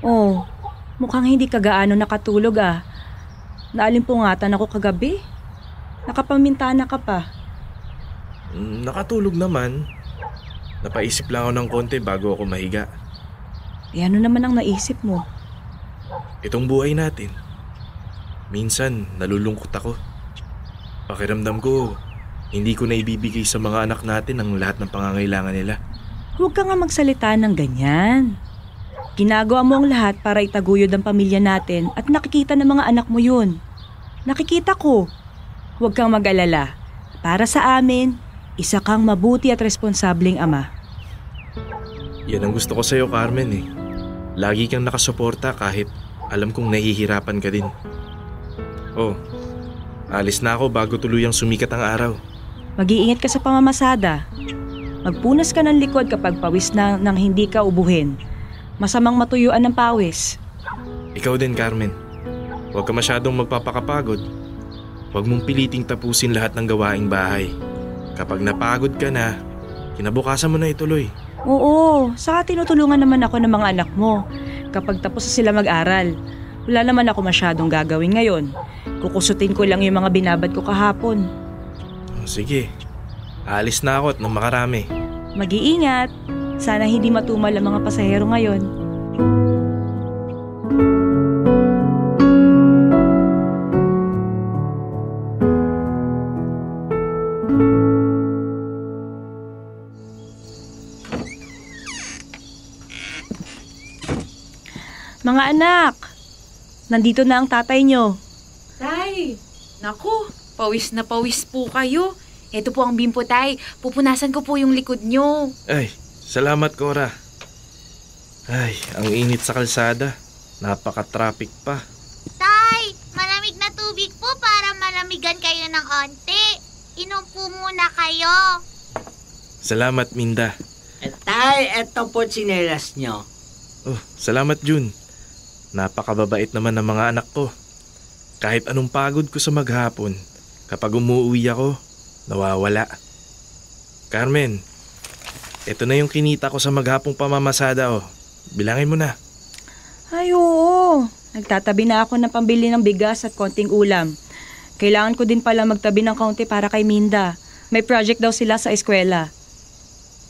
Oh, mukhang hindi ka gaano nakatulog ah. Naalimpungatan ako kagabi. Nakapamintana ka pa. Nakatulog naman. Napaisip lang ako ng konti bago ako mahiga. Ano naman ang naisip mo? Itong buhay natin. Minsan, nalulungkot ako. Pakiramdam ko, hindi ko na ibibigay sa mga anak natin ang lahat ng pangangailangan nila. Huwag ka nga magsalita ng ganyan. Ginagawa mo ang lahat para itaguyod ang pamilya natin at nakikita ng mga anak mo yun. Nakikita ko. Huwag kang mag-alala. Para sa amin, isa kang mabuti at responsableng ama. Yan ang gusto ko sa'yo, Carmen eh. Lagi kang nakasuporta kahit alam kong nahihirapan ka din. Oh, alis na ako bago tuluyang sumikat ang araw. Mag-iingat ka sa pamamasada. Magpunas ka ng likod kapag pawis na nang hindi ka ubuhin. Masamang matuyuan ng pawis. Ikaw din, Carmen. Huwag ka masyadong magpapakapagod. Huwag mong piliting tapusin lahat ng gawaing bahay. Kapag napagod ka na, kinabukasan mo na ituloy. Oo, saka tinutulungan naman ako ng mga anak mo. Kapag tapos na sila mag-aral, wala naman ako masyadong gagawin ngayon. Kukusutin ko lang yung mga binabad ko kahapon. Sige, aalis na ako at nang makarami. Mag-iingat. Sana hindi matumal ang mga pasahero ngayon. Mga anak, nandito na ang tatay nyo. Tay, naku, pawis na pawis po kayo. Ito po ang bimpo, tay. Pupunasan ko po yung likod nyo. Ay, salamat, Cora. Ay, ang init sa kalsada. Napaka-traffic pa. Tay, malamig na tubig po para malamigan kayo ng onti. Inom po muna kayo. Salamat, Minda. Tay, eto po tsinelas nyo. Oh, salamat, Jun. Napakababait naman ng mga anak ko. Kahit anong pagod ko sa maghapon, kapag umuwi ako, nawawala. Carmen, ito na yung kinita ko sa maghapong pamamasada oh. Bilangin mo na. Ay oo, nagtatabi na ako ng pambili ng bigas at konting ulam. Kailangan ko din pala magtabi ng kaunti para kay Minda. May project daw sila sa eskwela.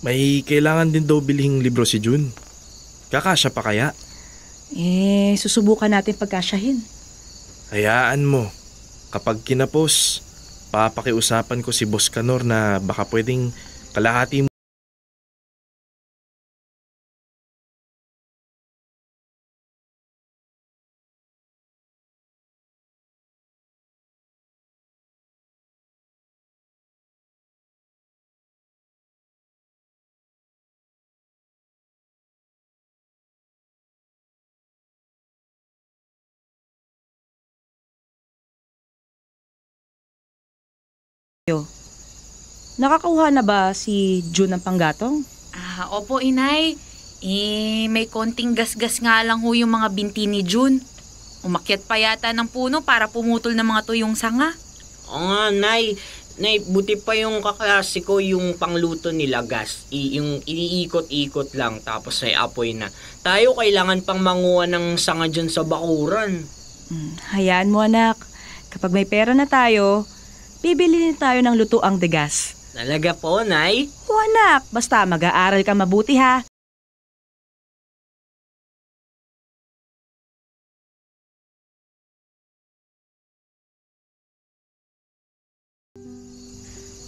May kailangan din daw bilhing libro si Jun. Kakasya pa kaya? Susubukan natin pagkasyahin. Hayaan mo. Kapag kinapos, papakiusapan ko si Boss Canor na baka pwedeng kalahati mo. Nakakuha na ba si Jun ng panggatong? Opo, inay. May konting gasgas nga lang ho yung mga binti ni Jun. Umakyat pa yata ng puno para pumutol ng mga tuyong sanga. Oo nga, Nay. Nay, buti pa yung kaklase ko yung pangluto nila gas. Yung iniikot-ikot lang tapos ay apoy na. Tayo kailangan pang manguha ng sanga dyan sa bakuran. Hayaan mo anak. Kapag may pera na tayo, bibili din tayo ng lutuang degas. Talaga po, Nay? O anak, basta mag-aaral ka mabuti ha.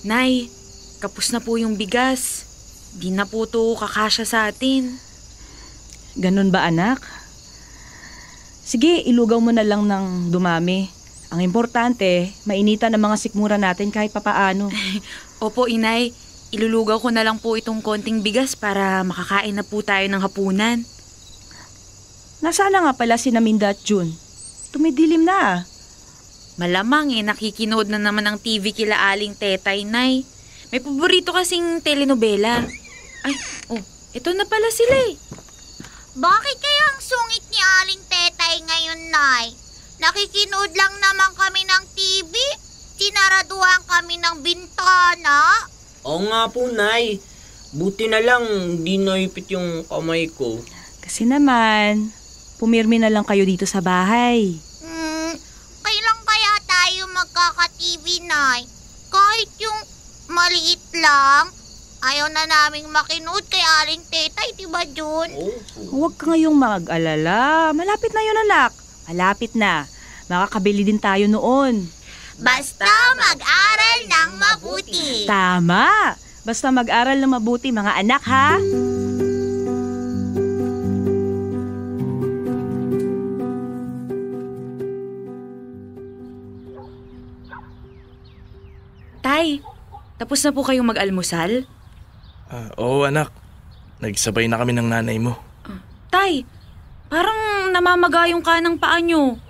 Nay, kapos na po yung bigas. Di na po to kakasya sa atin. Ganun ba anak? Sige, ilugaw mo na lang ng dumami. Ang importante, mainitan ang mga sikmura natin kahit papaano. Opo, inay. Ilulugaw ko na lang po itong konting bigas para makakain na po tayo ng hapunan. Nasaan na nga pala si Minda at Jun? Tumidilim na. Malamang nakikinood na naman ng TV kila Aling Tetay, Nay. May paborito kasing telenovela. Ay, ito na pala sila eh. Bakit kaya ang sungit ni Aling Tetay ngayon, Nay? Nakikinood lang naman kami ng TV. Sinaraduhan kami ng bintana. Oo nga po, Nay. Buti na lang di naipit yung kamay ko. Kasi naman, pumirmi na lang kayo dito sa bahay. Kailan kaya tayo magkaka-TV, Nay? Kahit yung maliit lang, ayaw na naming makinood kay Aling Tetay, diba, Jun? Huwag ka ngayong mag-alala. Malapit na yun, anak. Malapit na. Makakabili din tayo noon. Basta mag-aral ng mabuti. Tama! Basta mag-aral na mabuti, mga anak, ha? Tay, tapos na po kayong mag-almusal? Oo anak, nagsabay na kami ng nanay mo. Tay, parang namamaga yung kanang paa nyo.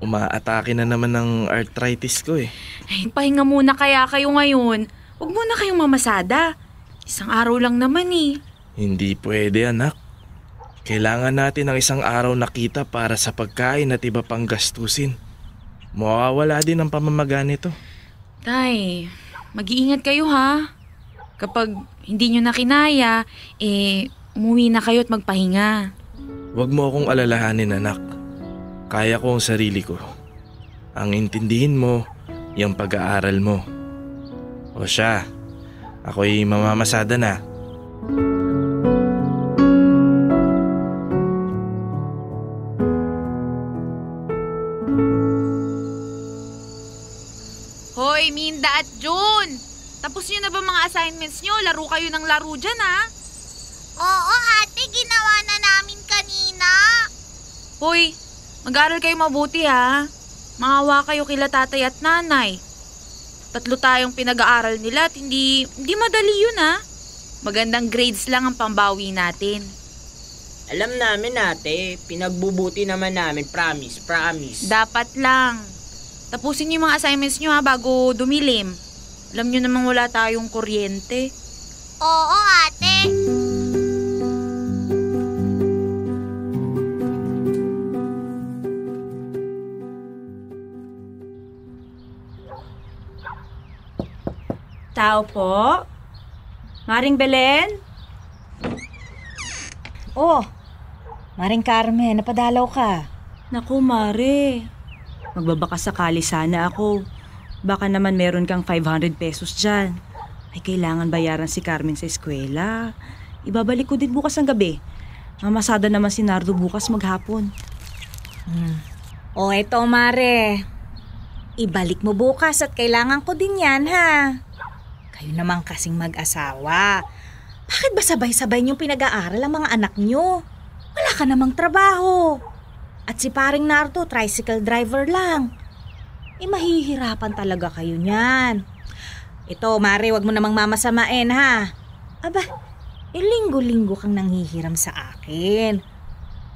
Umaatake na naman ng arthritis ko eh. Ay, pahinga muna kaya kayo ngayon. Huwag muna kayong mamasada. Isang araw lang naman eh. Hindi pwede anak. Kailangan natin ng isang araw na kita para sa pagkain at iba pang gastusin. Mawawala din ang pamamaga nito. Tay, mag-iingat kayo ha. Kapag hindi nyo na kinaya, umuwi na kayo at magpahinga. Huwag mo akong alalahanin anak. Kaya ko ang sarili ko. Ang intindihin mo, yung pag-aaral mo. O siya, ako'y mamamasada na. Hoy, Minda at June! Tapos nyo na ba mga assignments nyo? Laro kayo ng laro dyan ha? Oo, ate, ginawa na namin kanina. Hoy, mag-aral kayo mabuti ha. Maawa kayo kila tatay at nanay. 3 tayong pinag-aaral nila at hindi madali yun ha. Magandang grades lang ang pambawi natin. Alam namin ate, pinagbubuti naman namin, promise. Dapat lang. Tapusin niyo yung mga assignments nyo ha bago dumilim. Alam nyo namang wala tayong kuryente. Oo, ate. Tao po? Maring Belen? Oh, Maring Carmen, napadalaw ka. Naku, Mare. Magbabaka sakali sana ako. Baka naman meron kang 500 pesos dyan. Ay, kailangan bayaran si Carmen sa eskwela. Ibabalik ko din bukas ng gabi. Mamasada naman si Nardo bukas maghapon. O eto, Mare. Ibalik mo bukas at kailangan ko din yan, ha? Kayo naman kasing mag-asawa. Bakit ba sabay-sabay niyong pinag-aaral ang mga anak niyo? Wala ka namang trabaho. At si paring Nardo, tricycle driver lang. Mahihirapan talaga kayo niyan. Ito, Mare, wag mo namang mamasamain, ha? Aba, linggo-linggo kang nanghihiram sa akin.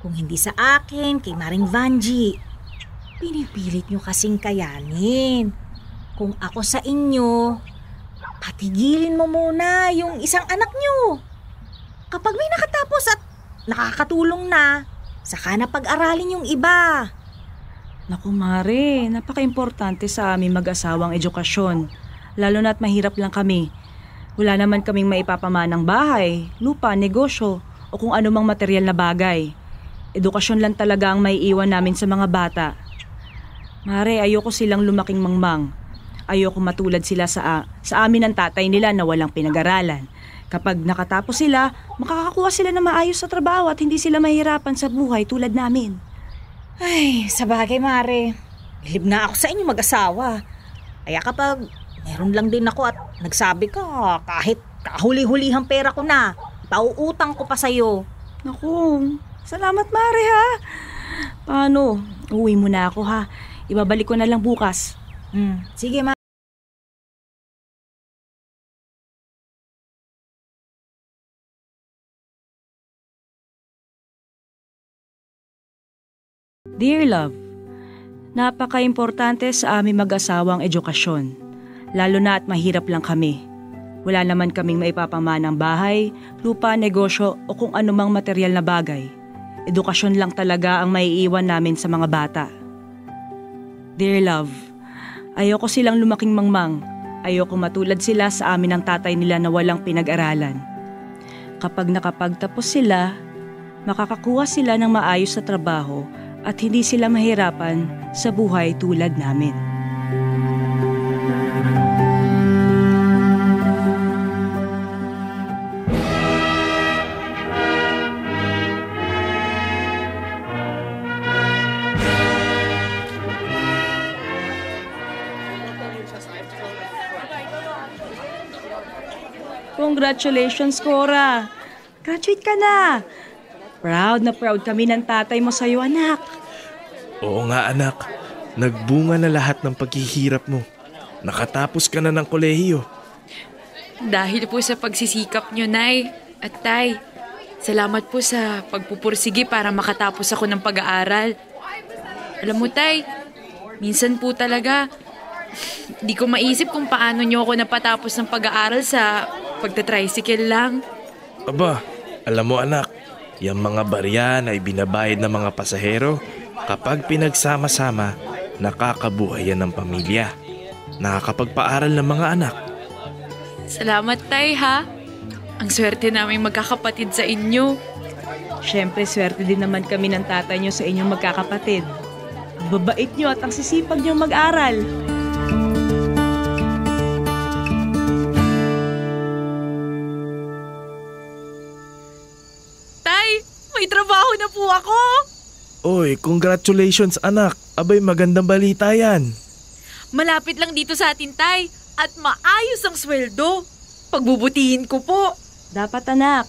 Kung hindi sa akin, kay Maring Vanji. Pinipilit nyo kasing kayanin. Kung ako sa inyo, patigilin mo muna yung isang anak nyo. Kapag may nakatapos at nakakatulong na, saka na pag-aralin yung iba. Naku, Mare, napaka-importante sa aming mag-asawang edukasyon. Lalo na't mahirap lang kami. Wala naman kaming maipapamanang bahay, lupa, negosyo, o kung anumang material na bagay. Edukasyon lang talaga ang maiiwan namin sa mga bata. Mare, ayoko silang lumaking mangmang. Ayoko matulad sila sa amin ng tatay nila na walang pinag-aralan. Kapag nakatapos sila, makakakuha sila ng maayos sa trabaho at hindi sila mahirapan sa buhay tulad namin. Ay, sabagay, Mare. Bilib na ako sa inyo mag-asawa. Kaya kapag meron lang din ako at nagsabi ka, kahit kahuli-hulihang pera ko na, pauutang ko pa sa'yo. Naku, salamat, Mare, ha? Paano? Uwi mo na ako, ha? Ibabalik ko na lang bukas. Sige, Mare. Dear Love, napaka-importante sa aming mag-asawang edukasyon. Lalo na at mahirap lang kami. Wala naman kaming maipapamanang bahay, lupa, negosyo o kung anumang material na bagay. Edukasyon lang talaga ang maiiwan namin sa mga bata. Dear Love, ayoko silang lumaking mangmang. Ayoko matulad sila sa amin ng tatay nila na walang pinag-aralan. Kapag nakapagtapos sila, makakakuha sila ng maayos na trabaho at hindi sila mahirapan sa buhay tulad namin. Congratulations, Cora! Graduate ka na! Proud na proud kami ng tatay mo sa'yo, anak. Oo nga anak, nagbunga na lahat ng paghihirap mo. Nakatapos ka na ng kolehiyo. Dahil po sa pagsisikap nyo, Nay at Tay. Salamat po sa pagpupursige para makatapos ako ng pag-aaral. Alam mo, Tay, minsan po talaga, di ko maisip kung paano nyo ako napatapos ng pag-aaral sa pagtatricycle lang. Aba, alam mo anak, yung mga barya na ibinabayad ng mga pasahero, kapag pinagsama-sama, nakakabuhay yan ng pamilya. Nakakapagpaaral ng mga anak. Salamat, Tay, ha? Ang swerte namin magkakapatid sa inyo. Siyempre, swerte din naman kami ng tatay nyo sa inyong magkakapatid. Ang babait nyo at ang sisipag nyo mag-aral. May trabaho na po ako! Oy, congratulations anak. Abay, magandang balita yan. Malapit lang dito sa atin, Tay. At maayos ang sweldo. Pagbubutihin ko po. Dapat anak,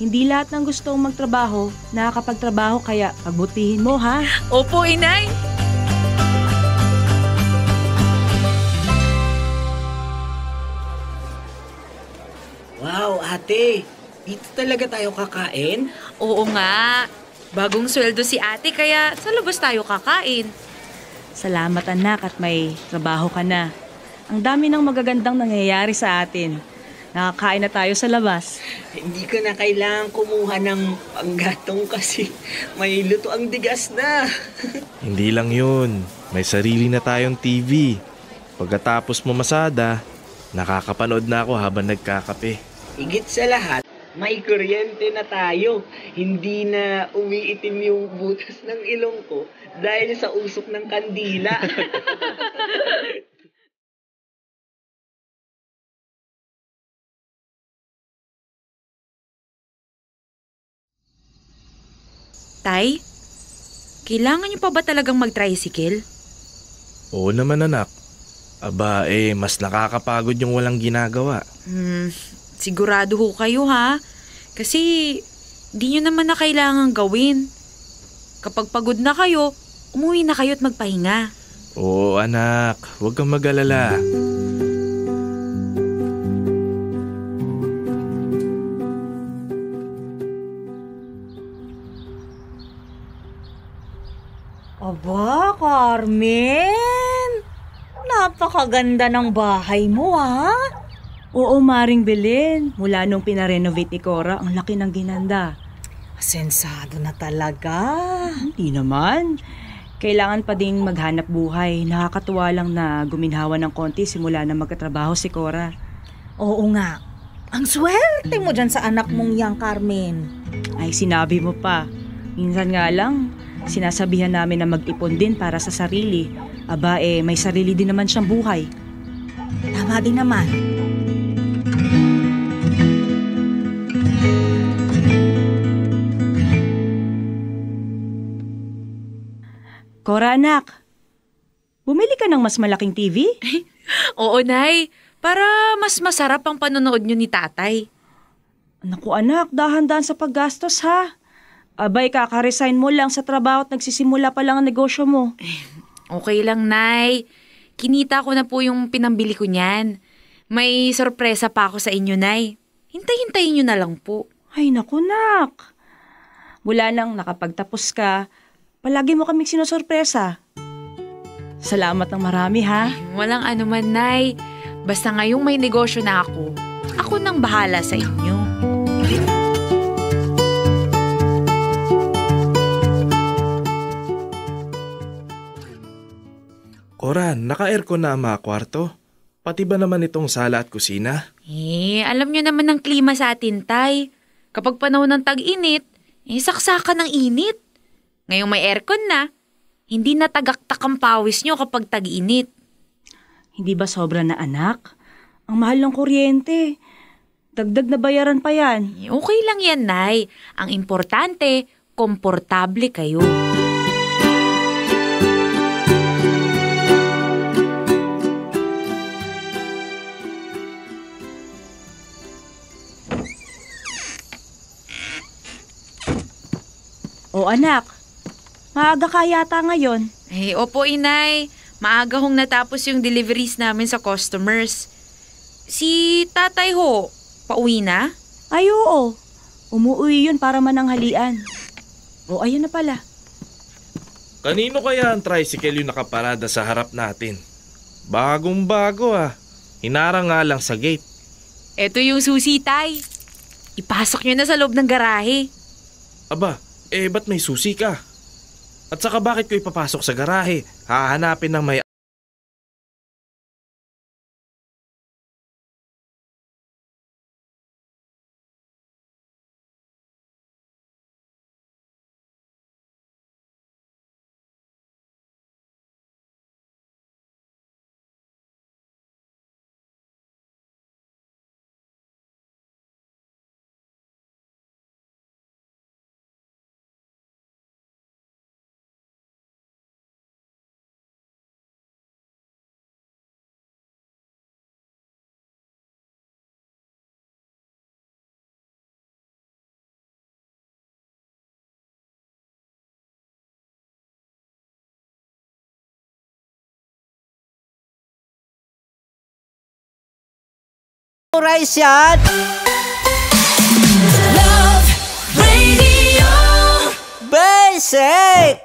hindi lahat ng gustong magtrabaho, nakakapagtrabaho kaya pagbutihin mo ha. Opo, Inay. Wow, ate. Dito talaga tayo kakain? Oo nga. Bagong sweldo si ate kaya sa labas tayo kakain. Salamat anak at may trabaho ka na. Ang dami ng magagandang nangyayari sa atin. Nakakain na tayo sa labas. Hindi ko na kailangan kumuha ng panggatong kasi may luto ang digas na. Hindi lang yun. May sarili na tayong TV. Pagkatapos mamasada, nakakapanood na ako habang nagkakape. Higit sa lahat, may kuryente na tayo. Hindi na umiitim yung butas ng ilong ko dahil sa usok ng kandila. Tay, kailangan niyo pa ba talagang mag-tricycle? Oo naman anak. Aba, mas nakakapagod yung walang ginagawa. Sigurado ho kayo ha. Kasi di nyo naman na kailangan gawin. Kapag pagod na kayo, umuwi na kayo at magpahinga. Oo anak, huwag kang mag-alala. Aba, Carmen! Napakaganda ng bahay mo, ha? Oo, Maring Belen. Mula nung pinarenovate ni Cora, ang laki ng ginanda. Sensado na talaga. Hindi naman. Kailangan pa ding maghanap buhay. Nakakatuwa lang na guminhawa ng konti simula na magkatrabaho si Cora. Oo nga. Ang swerte mo dyan sa anak mong yang, Carmen. Ay, sinabi mo pa. Minsan nga lang, sinasabihan namin na mag-ipon din para sa sarili. Aba, may sarili din naman siyang buhay. Tama din naman. Cora, anak. Bumili ka ng mas malaking TV? Oo, Nay. Para mas masarap ang panonood nyo ni Tatay. Naku anak, dahan-dahan sa paggastos ha. Abay, kaka-resign mo lang sa trabaho at nagsisimula pa lang ang negosyo mo. Okay lang, Nay. Kinita ko na po yung pinambili ko niyan. May sorpresa pa ako sa inyo, Nay. Hintay-hintayin nyo na lang po. Ay naku, nak. Mula nang nakapagtapos ka, palagi mo kaming sinusorpresa. Salamat ng marami ha. Walang anuman, Nay. Basta ngayong may negosyo na ako nang bahala sa inyo. Cora, naka-aircon na ang mga kwarto. Pati ba naman itong sala at kusina? Alam nyo naman ang klima sa atin, Tay. Kapag panahon ng tag-init, saksakan ng init. Ngayong may aircon na, hindi na tagaktak ang pawis nyo kapag tag-init. Hindi ba sobra na anak? Ang mahal ng kuryente. Dagdag na bayaran pa yan. Okay lang yan, Nay. Ang importante, komportable kayo. O anak, maaga ka yata ngayon. Opo, Inay. Maaga hong natapos yung deliveries namin sa customers. Si tatay ho, pauwi na? Ay oo, umuwi yun para mananghalian. O ayun na pala. Kanino kaya ang tricycle yung nakaparada sa harap natin? Bagong-bago ah. Hinarang nga lang sa gate. Eto yung susi, Tay. Ipasok nyo na sa loob ng garahe. Aba, ba't may susi ka? At saka bakit ko ipapasok sa garahe? Hahanapin ng may... Rice yan! Love Radio Basic!